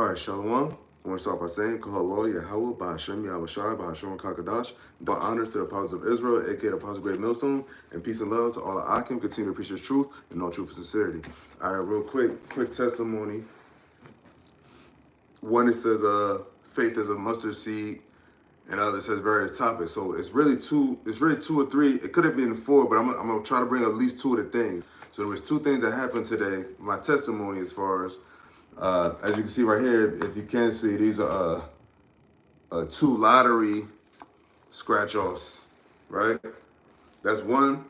All right, Shalom. I want to start by saying, Kahalo, YAHAWAH, BAHASHAM, YAHAWASHI, BAHASHAM, KAKADASH. Doing honors to the apostles of Israel, aka the apostles of Great Millstone, and peace and love to all the Akim. Continue to preach His truth and all truth and sincerity. All right, real quick testimony. One, it says, faith is a mustard seed, and other says various topics. So it's really two or three. It could have been four, but I'm gonna try to bring at least two of the things. So there was two things that happened today. My testimony, as far as you can see right here, if you can see, these are two lottery scratch-offs, right? That's one.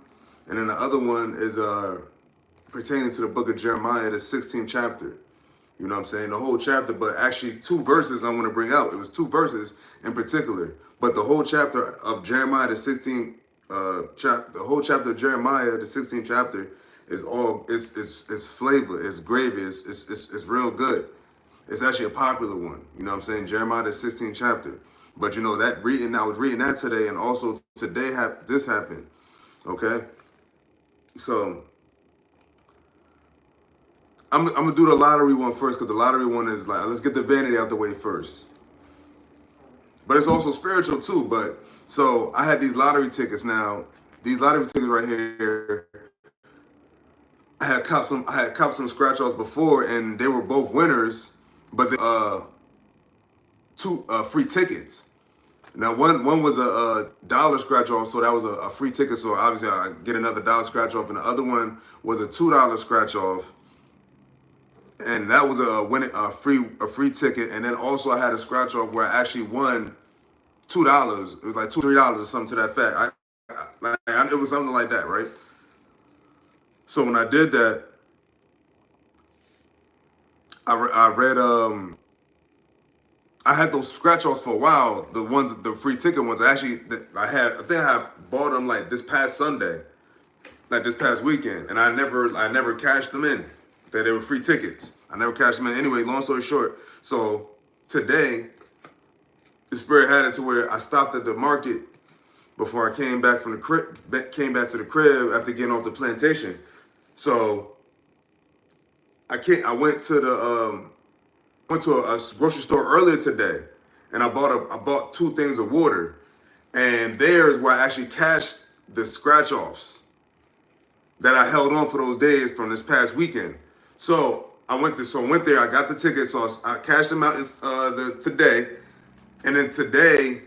And then the other one is pertaining to the book of Jeremiah, the 16th chapter. You know what I'm saying? The whole chapter, but actually two verses I want to bring out. It was two verses in particular. But the whole chapter of Jeremiah, the 16th the whole chapter of Jeremiah, the 16th chapter, is all it's flavor, it's gravy, it's real good. It's actually a popular one. You know what I'm saying? Jeremiah the 16th chapter. But you know that I was reading that today, and also today this happened. Okay? So I'm gonna do the lottery one first, because the lottery one is like, let's get the vanity out the way first. But it's also spiritual too. But so I had these lottery tickets now. These lottery tickets right here, I had copped some scratch-offs before, and they were both winners, but two free tickets. Now one was a dollar scratch-off, so that was a free ticket, so obviously I get another dollar scratch-off, and the other one was a $2 scratch-off, and that was a free ticket. And then also I had a scratch-off where I actually won $2. It was like $2-3 or something to that fact. It was something like that, right? So when I did that, I read I had those scratch-offs for a while. The free ticket ones. I think I bought them like this past Sunday, like this past weekend, and I never cashed them in. That they were free tickets. I never cashed them in. Anyway, long story short, so today the Spirit had it to where I stopped at the market before I came back from the crib. Came back to the crib after getting off the plantation. So I went to a grocery store earlier today, and I bought two things of water, and there's where I actually cashed the scratch-offs that I held on for those days from this past weekend. So I went there. I got the tickets, so I cashed them out today, and then today,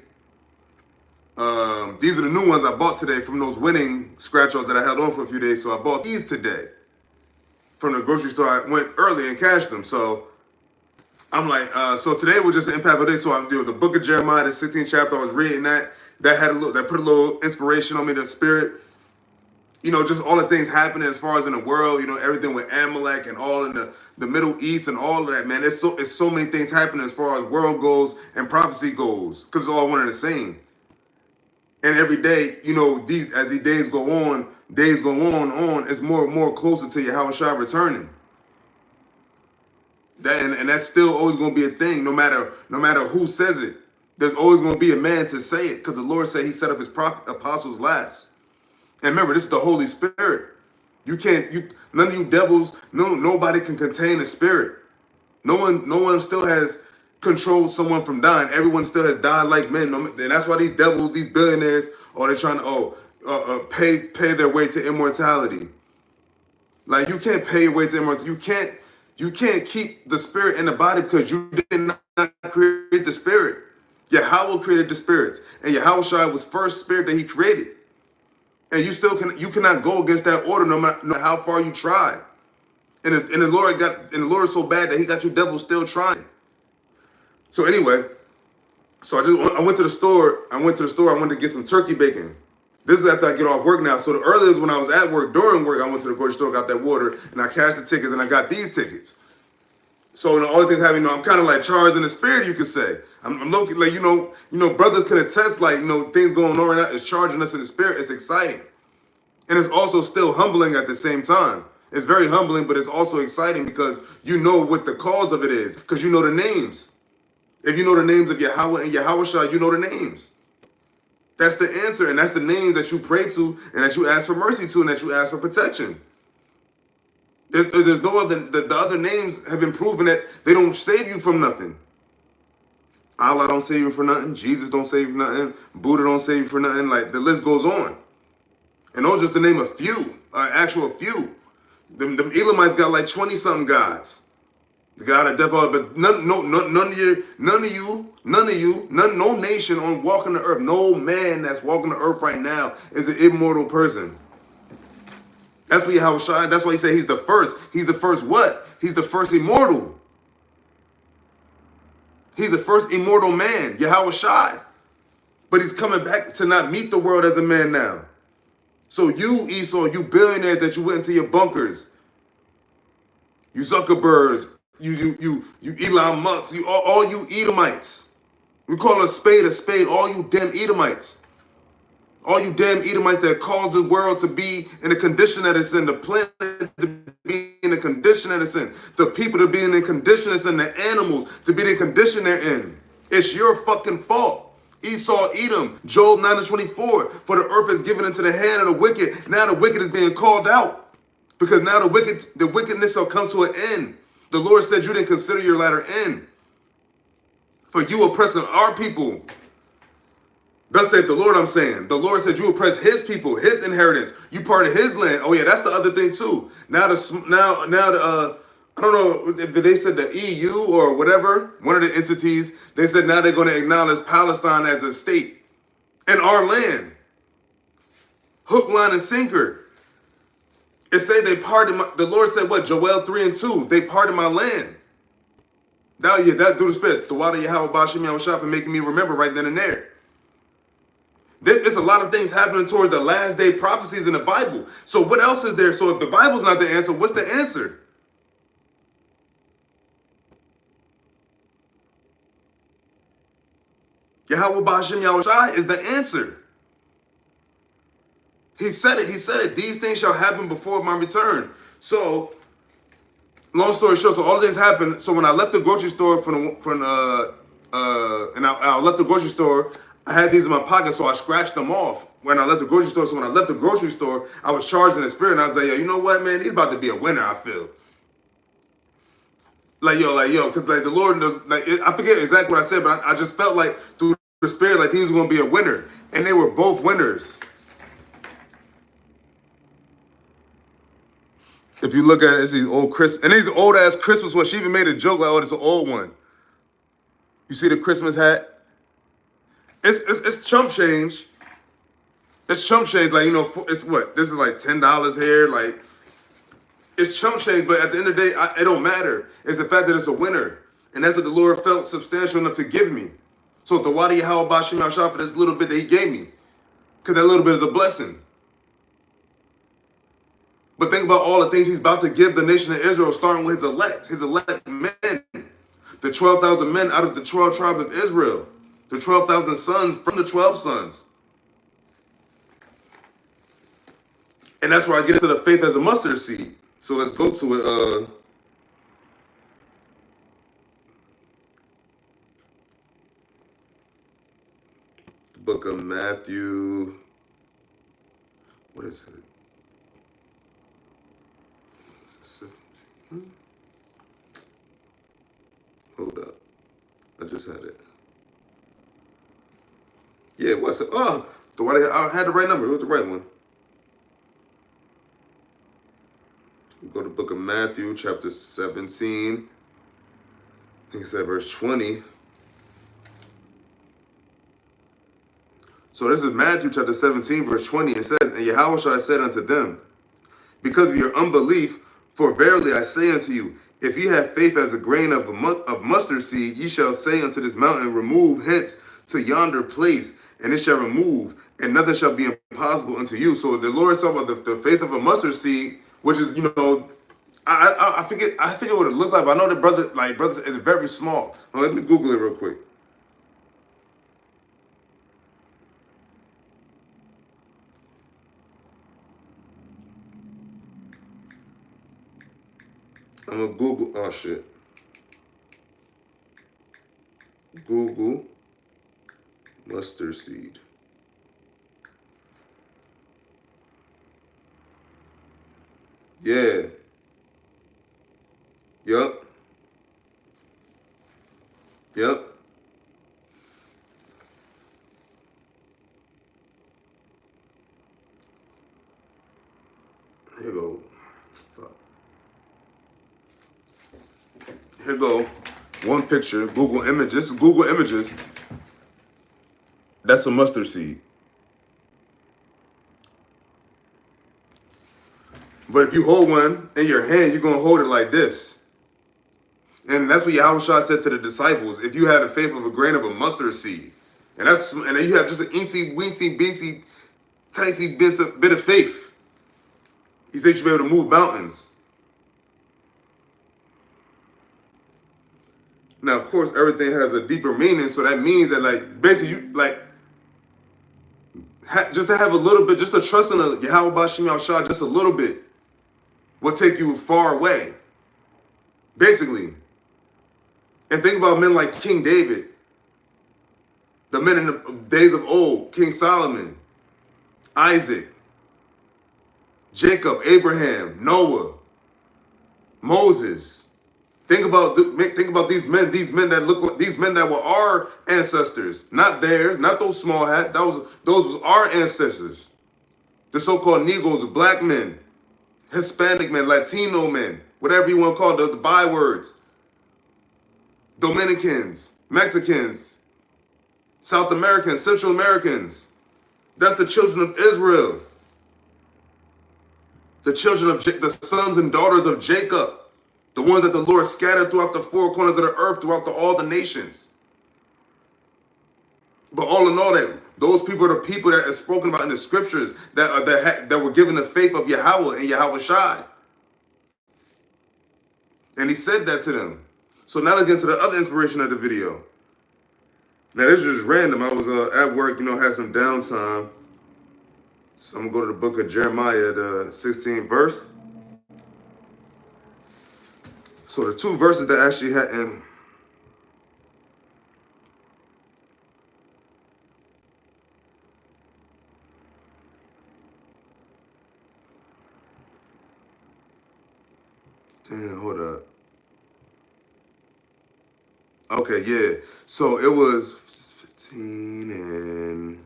these are the new ones I bought today from those winning scratch-offs that I held on for a few days. So I bought these today from the grocery store. I went early and cashed them. So I'm like, so today was just an impactful day. So I'm doing the book of Jeremiah, the 16th chapter. I was reading that. That put a little inspiration on me, the Spirit. You know, just all the things happening as far as in the world, you know, everything with Amalek and all in the Middle East and all of that, man. It's so many things happening as far as world goes and prophecy goes, because it's all one and the same. And every day, you know, as these days go on, it's more and more closer to YAHAWASHI returning. And that's still always going to be a thing, no matter who says it. There's always going to be a man to say it, because the Lord said He set up His apostles last. And remember, this is the Holy Spirit. None of you devils, nobody can contain the Spirit. No one still has controlled someone from dying. Everyone still has died like men. And that's why these devils, these billionaires, they're trying to pay their way to immortality. Like, you can't pay your way to immortality. You can't keep the Spirit in the body, because you did not create the Spirit. Yahawah created the spirits, and YAHAWASHI was first spirit that He created. And you cannot go against that order, no matter how far you try. And the Lord is so bad that He got you devils still trying. So anyway, I went to the store. I wanted to get some turkey bacon. This is after I get off work now. So the earliest, when I was at work, during work, I went to the grocery store, got that water, and I cashed the tickets, and I got these tickets. So the only thing happening, I'm kind of like charged in the Spirit, you could say. I'm looking like, you know, brothers can attest, like, you know, things going on right now. It's charging us in the Spirit. It's exciting. And it's also still humbling at the same time. It's very humbling, but it's also exciting, because you know what the cause of it is, because you know the names. If you know the names of Yahawah and YAHAWASHI, you know the names. That's the answer, and that's the name that you pray to, and that you ask for mercy to, and that you ask for protection. There's no other. The other names have been proven that they don't save you from nothing. Allah don't save you for nothing. Jesus don't save you for nothing. Buddha don't save you for nothing. Like, the list goes on. And those just to name a few, actual few. Them Elamites got like 20-something gods. The God of death, but none of you, no nation on walking the earth, no man that's walking the earth right now is an immortal person. That's what YAHAWASHI. That's why he said he's the first. He's the first what? He's the first immortal. He's the first immortal man, YAHAWASHI. But he's coming back to not meet the world as a man now. So you, Esau, you billionaires that you went into your bunkers, you Zuckerbergs, you Elon Musk, all you Edomites. We call a spade, all you damn Edomites. All you damn Edomites that cause the world to be in the condition that it's in, the planet to be in the condition that it's in, the people to be in the condition it's in, the animals to be in the condition they're in. It's your fucking fault. Esau, Edom, Job 9:24. For the earth is given into the hand of the wicked. Now the wicked is being called out. Because now the wickedness shall come to an end. The Lord said you didn't consider your latter end. For you oppressing our people. Thus saith the Lord, I'm saying. The Lord said you oppress his people, his inheritance. You part of his land. Oh yeah, that's the other thing too. Now I don't know if they said the EU or whatever, one of the entities, they said now they're going to acknowledge Palestine as a state in our land. Hook, line, and sinker. It say they parted the Lord said what? Joel 3:2. They parted my land. Now yeah, that do the spirit. The water Yahawah BAHASHAM YAHAWASHI for making me remember right then and there. There's a lot of things happening towards the last day prophecies in the Bible. So what else is there? So if the Bible's not the answer, what's the answer? YAHAWAH BAHASHAM YAHAWASHI is the answer. He said it. He said it. These things shall happen before my return. So, long story short, so all of this happened. So when I left the grocery store I left the grocery store, I had these in my pocket, so I scratched them off when I left the grocery store. So when I left the grocery store, I was charged in the spirit, and I was like, yo, you know what, man? He's about to be a winner, I feel. Like, yo, because like the Lord, I forget exactly what I said, but I just felt like through the spirit, like he was going to be a winner. And they were both winners. If you look at it, it's these old these old ass Christmas ones. She even made a joke like, oh, it's an old one. You see the Christmas hat? It's chump change. It's chump change. Like, you know, it's what? This is like $10 here. Like, it's chump change. But at the end of the day, it don't matter. It's the fact that it's a winner. And that's what the Lord felt substantial enough to give me. So the Wadi Yahawah BAHASHAM YAHAWASHI for this little bit that he gave me. Because that little bit is a blessing. But think about all the things he's about to give the nation of Israel, starting with his elect men. The 12,000 men out of the 12 tribes of Israel. The 12,000 sons from the 12 sons. And that's where I get into the faith as a mustard seed. So let's go to it. The book of Matthew. What is it? Is it 17? Hold up. I just had it. Yeah, what's it? Oh, I had the right number. It was the right one. We go to the book of Matthew, chapter 17. I think it's at verse 20. So this is Matthew chapter 17, verse 20. It says, and YAHAWASHI said unto them, because of your unbelief, for verily I say unto you, if ye have faith as a grain of mustard seed, ye shall say unto this mountain, remove hence to yonder place, and it shall remove, and nothing shall be impossible unto you. So the Lord is talking about the faith of a mustard seed, which is, you know, I forget what it looks like, but I know the brother is very small. Now, let me Google it real quick. I'm gonna Google, oh shit. Google mustard seed. Yeah. go. Fuck. Here go. One picture. Google Images. This is Google Images. That's a mustard seed. But if you hold one in your hand, you're going to hold it like this. And that's what Yahawashi said to the disciples. If you had the faith of a grain of a mustard seed, and then you have just an eensy, weensy, beensy, tiny bit of faith, he said you'll be able to move mountains. Now, of course, everything has a deeper meaning, so that means that, like, basically, you, like, just to have a little bit, just to trust in a YAHAWASHI, just a little bit, will take you far away, basically. And think about men like King David, the men in the days of old, King Solomon, Isaac, Jacob, Abraham, Noah, Moses. Think about these men that look like these men that were our ancestors, not theirs, not those small hats. Those was our ancestors. The so-called Negroes, black men, Hispanic men, Latino men, whatever you want to call the bywords. Dominicans, Mexicans, South Americans, Central Americans. That's the children of Israel. The children of the sons and daughters of Jacob. The ones that the Lord scattered throughout the four corners of the earth, throughout all the nations. But all in all, that those people are the people that are spoken about in the scriptures that were given the faith of Yahawah and Yahawashi. And he said that to them. So now let's get into the other inspiration of the video. Now this is just random. I was at work, had some downtime. So I'm going to go to the book of Jeremiah, the 16th verse. So the two verses that actually had in damn, hold up. Okay, yeah. So it was 15 and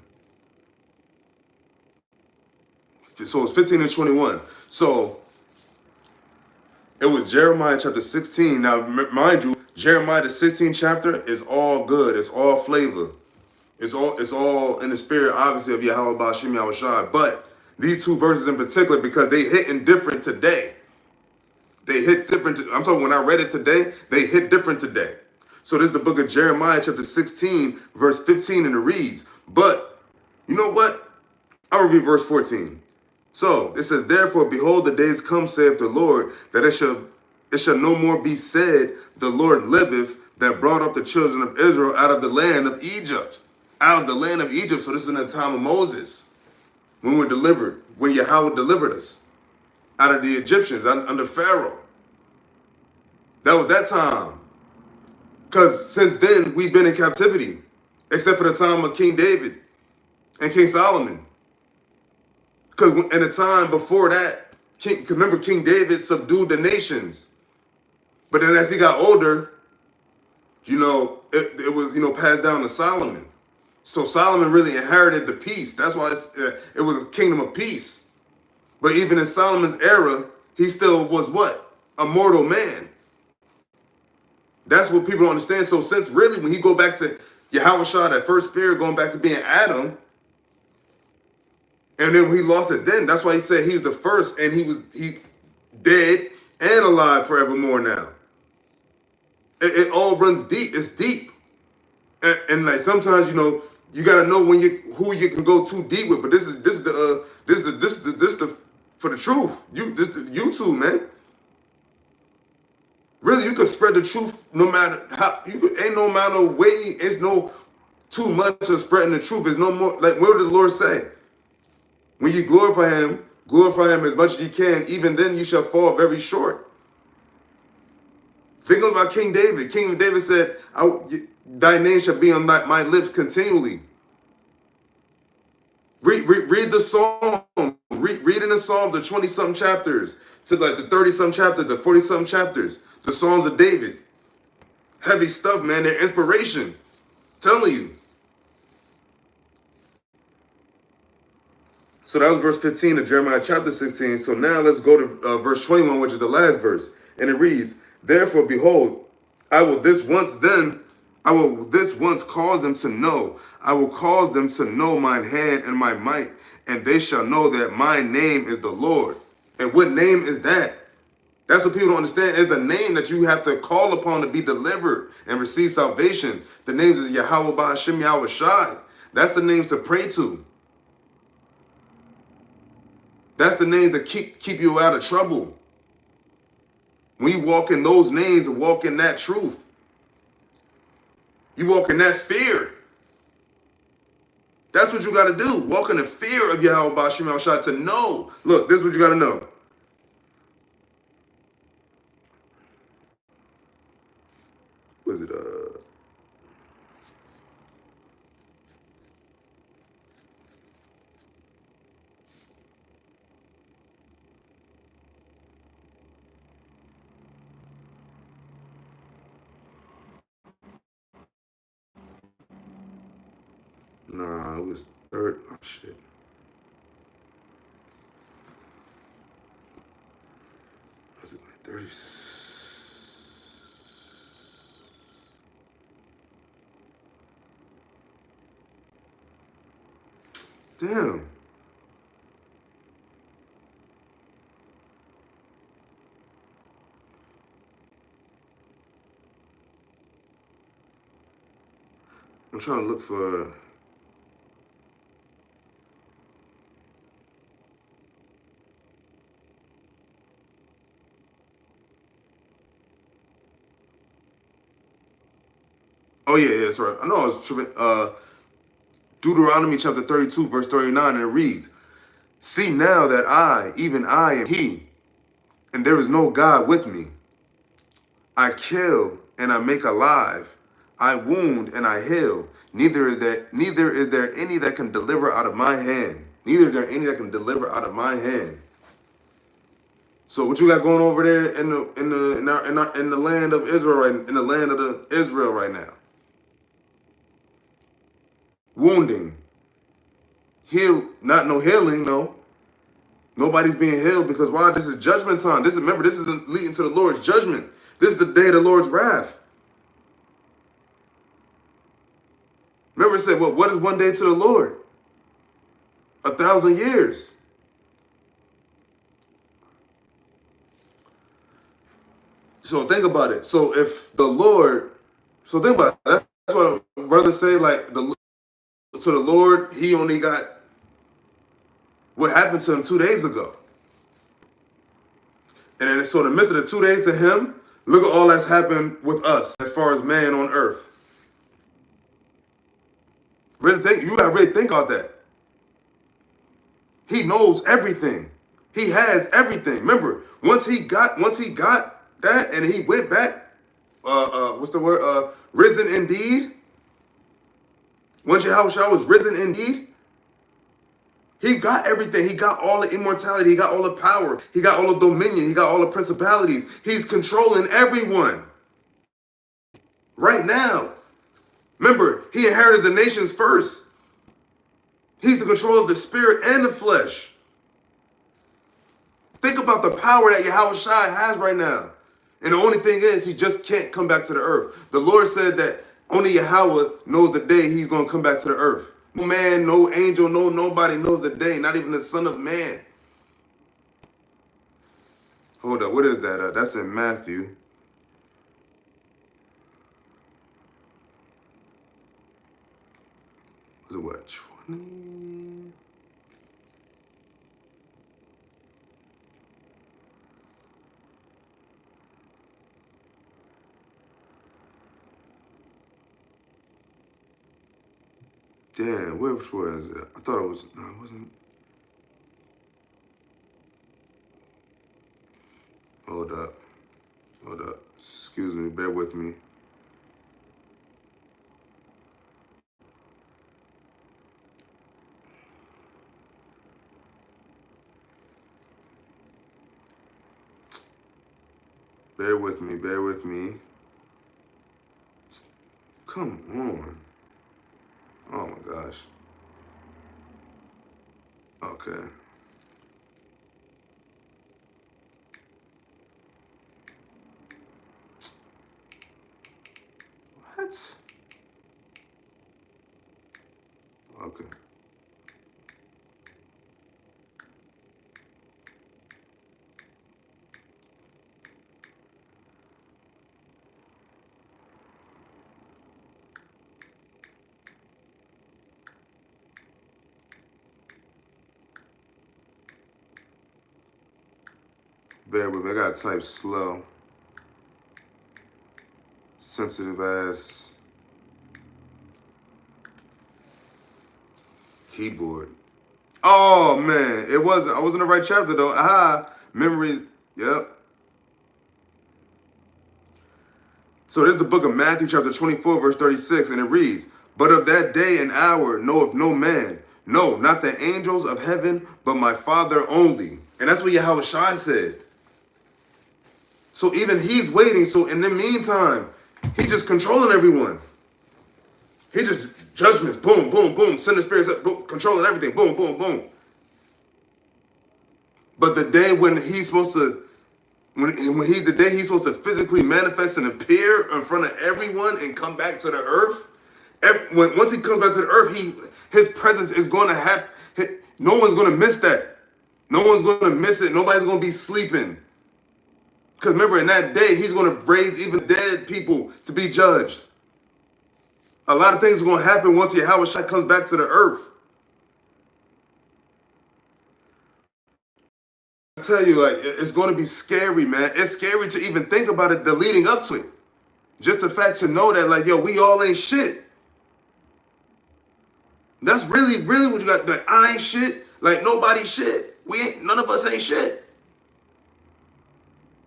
so it was 15 and 21. So it was Jeremiah chapter 16. Now, mind you, Jeremiah the 16th chapter is all good. It's all flavor. It's all in the spirit, obviously, of YAHAWASHI. But these two verses in particular, because they hit in different today. They hit different. I'm talking when I read it today, they hit different today. So this is the book of Jeremiah chapter 16, verse 15, and it reads, but you know what? I'll read verse 14. So it says, therefore, behold, the days come, saith the Lord, that it shall no more be said, the Lord liveth, that brought up the children of Israel out of the land of Egypt. Out of the land of Egypt. So this is in the time of Moses, when we were delivered, when Yahweh delivered us out of the Egyptians under Pharaoh. That was that time. Because since then, we've been in captivity, except for the time of King David and King Solomon. Because in the time before that, remember King David subdued the nations. But then as he got older, it was, passed down to Solomon. So Solomon really inherited the peace. That's why it was a kingdom of peace. But even in Solomon's era, he still was what? A mortal man. That's what people don't understand. So since really when he go back to Yahawashi, that first spirit going back to being Adam, and then when he lost it then, that's why he said he was the first and he dead and alive forevermore now. It all runs deep. It's deep. And like sometimes, you gotta know who you can go too deep with. But this is the for the truth. You two, man. Really, you can spread the truth no matter how. Ain't no amount of way. It's no too much of spreading the truth. It's no more. Like what did the Lord say? When you glorify him as much as you can. Even then, you shall fall very short. Think about King David. King David said, "Thy name shall be on my lips continually." Read the Psalms. Read in the Psalms, the 20-something chapters, to like the 30-something chapters, the 40-something chapters, the Psalms of David. Heavy stuff, man. They're inspiration. Telling you. So that was verse 15 of Jeremiah chapter 16. So now let's go to verse 21, which is the last verse. And it reads, therefore, behold, I will this once cause them to know. I will cause them to know mine hand and my might, and they shall know that my name is the Lord. And what name is that? That's what people don't understand. It's a name that you have to call upon to be delivered and receive salvation. The names is YAHAWAH, BAHASHAM, YAHAWASHI. That's the names to pray to. That's the names that keep you out of trouble. When you walk in those names and walk in that truth, you walk in that fear. That's what you got to do. Walk in the fear of Yahweh BaHaShem YAHAWASHI to know. Look, this is what you got to know. Was it Nah, it was third. Oh shit. Was it like 30? Damn. I'm trying to look for. Oh yeah, that's right. I know I was tripping. Deuteronomy chapter 32, verse 39, and it reads, see now that I, even I, am He, and there is no God with me. I kill and I make alive. I wound and I heal. Neither is there any that can deliver out of my hand. Neither is there any that can deliver out of my hand. So what you got going over there in the land of Israel right now? Wounding, heal, not no healing, no. Nobody's being healed because why? This is judgment time. This is leading to the Lord's judgment. This is the day of the Lord's wrath. Remember it said, well, what is one day to the Lord? 1,000 years. So think about it. So think about it. That's what brothers say, like, to the Lord, he only got what happened to him 2 days ago. And then so in the midst of the 2 days to him, look at all that's happened with us as far as man on earth. You gotta really think about that. He knows everything. He has everything. Remember, once he got that and he went back, what's the word? Risen indeed. Once Yahawashi was risen indeed, he got everything. He got all the immortality. He got all the power. He got all the dominion. He got all the principalities. He's controlling everyone right now. Remember, he inherited the nations first. He's the control of the spirit and the flesh. Think about the power that Yahawashi has right now. And the only thing is, he just can't come back to the earth. The Lord said that only Yahweh knows the day he's going to come back to the earth. No man, no angel, nobody knows the day, not even the Son of Man. Hold up, what is that? That's in Matthew. Was it what, 20? Damn, which was it? I thought it was, no, it wasn't. Hold up. Excuse me, bear with me. Bear with me. Come on. Oh my gosh. Okay. What? Okay. Bear with me. I gotta type slow. Sensitive ass keyboard. Oh man, it wasn't. I was in the right chapter though. Memories. Yep. So this is the book of Matthew, chapter 24, verse 36, and it reads, "But of that day and hour knoweth no man, no, not the angels of heaven, but my Father only." And that's what Yahawashi said. So even he's waiting. So in the meantime, he's just controlling everyone. He just judgments, boom, boom, boom, sending spirits up, boom, controlling everything, boom, boom, boom. But the day when he's supposed to, the day he's supposed to physically manifest and appear in front of everyone and come back to the earth, once he comes back to the earth, his presence is going to have. No one's going to miss that. No one's going to miss it. Nobody's going to be sleeping. Because remember, in that day, he's going to raise even dead people to be judged. A lot of things are going to happen once Yahawashi comes back to the earth. I tell you, like, it's going to be scary, man. It's scary to even think about it, the leading up to it. Just the fact to know that, like, yo, we all ain't shit. That's really, really what you got. Like, I ain't shit. Like, nobody shit. None of us ain't shit.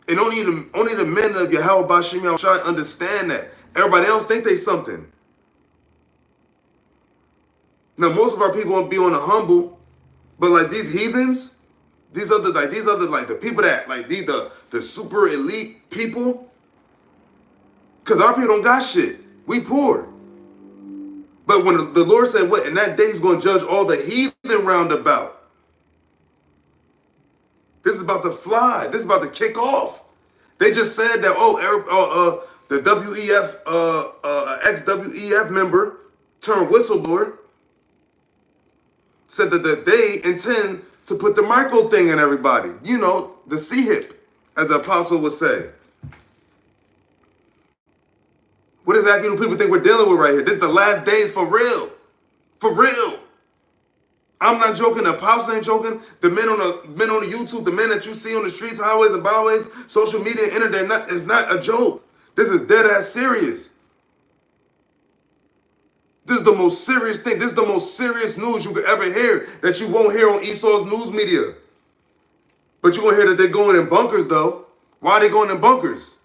And only the men of YAHAWASHI understand that. Everybody else think they something. Now, most of our people won't be on the humble, but like these heathens, these other like the people that like the super elite people, because our people don't got shit. We poor. But when the Lord said, "What?" in that day, He's going to judge all the heathen round about. This is about to fly. This is about to kick off. They just said that the WEF ex-WEF member turned whistleblower said that they intend to put the micro thing in everybody. You know, the C-hip, as the apostle would say. What exactly do people think we're dealing with right here? This is the last days for real. For real. I'm not joking. The apostle ain't joking. The men on the YouTube, the men that you see on the streets, highways, and byways, social media, internet, is not a joke. This is dead ass serious. This is the most serious thing. This is the most serious news you could ever hear that you won't hear on Esau's news media. But you're going to hear that they're going in bunkers, though. Why are they going in bunkers?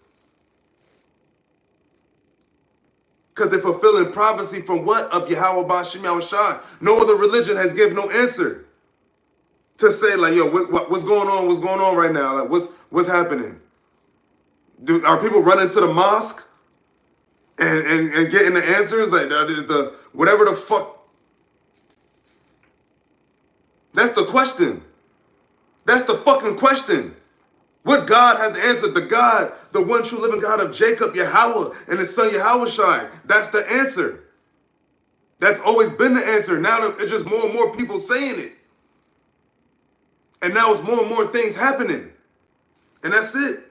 Because they're fulfilling prophecy from what? Of YAHAWASHI. No other religion has given no answer to say, like, yo, what's going on? What's going on right now? Like, what's happening? Are people running to the mosque and getting the answers? Like, the whatever the fuck. That's the question. That's the fucking question. What God has answered? The God, the one true living God of Jacob, Yahweh, and his son Yahawashi. That's the answer. That's always been the answer. Now it's just more and more people saying it. And now it's more and more things happening. And that's it.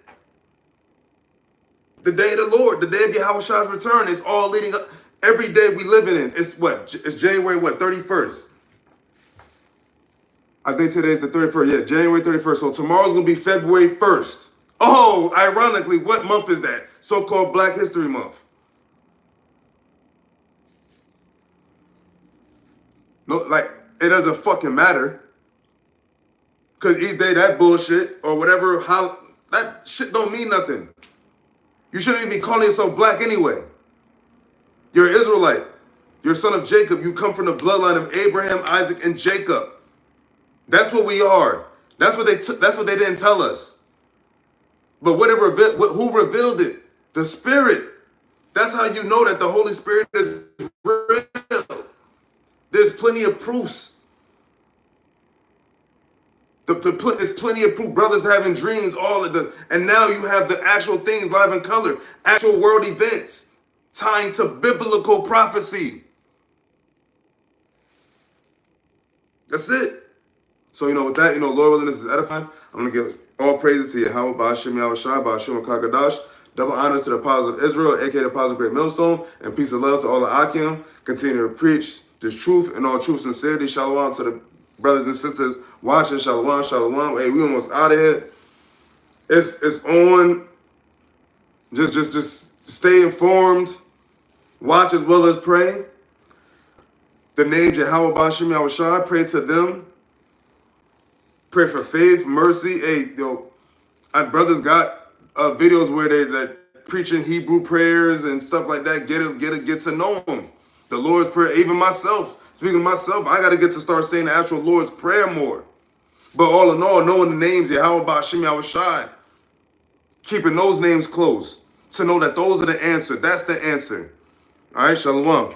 The day of the Lord, the day of Yahawashi's return is all leading up. Every day we living in. It's what? It's January what? 31st. I think today's the 31st. Yeah, January 31st. So tomorrow's going to be February 1st. Oh, ironically, what month is that? So-called Black History Month. No, like, it doesn't fucking matter. Because each day that bullshit or whatever, that shit don't mean nothing. You shouldn't even be calling yourself black anyway. You're an Israelite. You're a son of Jacob. You come from the bloodline of Abraham, Isaac, and Jacob. That's what we are. That's what they didn't tell us. But who revealed it? The Spirit. That's how you know that the Holy Spirit is real. There's plenty of proofs. There's plenty of proof. Brothers having dreams, all of the, and now you have the actual things live in color, actual world events tying to biblical prophecy. That's it. So, with that, Lord willing, this is edifying. I'm going to give all praises to Yahawah, BAHASHAM, YAHAWASHI, BAHASHAM, Kakadash. Double honor to the apostles of Israel, aka the apostles of Great Millstone, and peace and love to all the Akim. Continue to preach this truth and all true sincerity. Shalom to the brothers and sisters watching. Shalom, shalom. Hey, we almost out of here. It's on. Just stay informed. Watch as well as pray. The names Yahawah, BAHASHAM, YAHAWASHI, pray to them. Pray for faith, mercy. Hey, our brothers got videos where they're preaching Hebrew prayers and stuff like that. Get to know them. The Lord's Prayer. Even myself, speaking of myself, I got to get to start saying the actual Lord's Prayer more. But all in all, knowing the names Yahawah, BAHASHAM, YAHAWASHI, keeping those names close to know that those are the answer. That's the answer. All right, shalom.